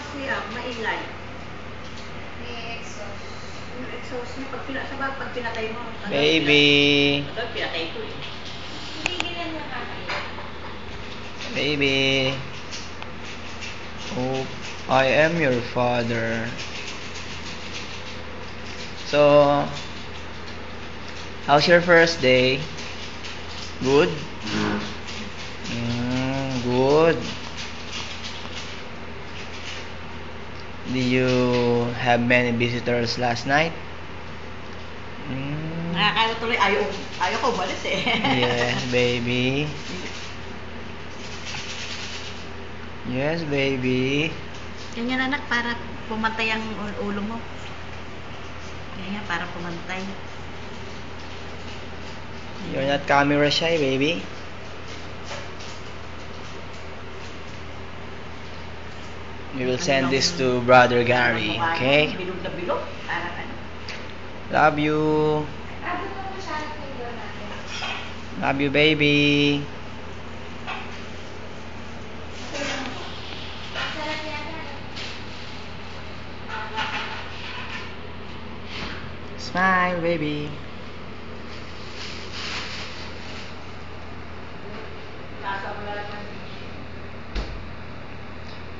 Kuya, mailay. May exhaust. Yung exhaust niya, pag pinatay mo. Baby. Pag pinatay ko eh. Hindi ganyan yung kakaya. Baby. Oh, I am your father. So, how's your first day? Good? Good. Did you have many visitors last night? Nakakaya tuloy, ayaw ko umalis eh. Yes, baby. Yes, baby. Ganyan anak, para pumantay ang ulo mo. Ganyan, para pumantay. You're not camera shy, baby. We will send this to Brother Gary, okay? Bilog na bilog. Parang ano. Love you. Abot mo masyadong video natin. Love you, baby. Sarap yan. Smile, baby.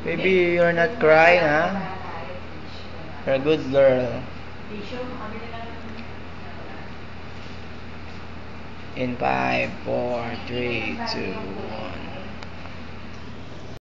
Baby, you're not crying, huh? You're a good girl. In 5, 4, 3, 2, 1.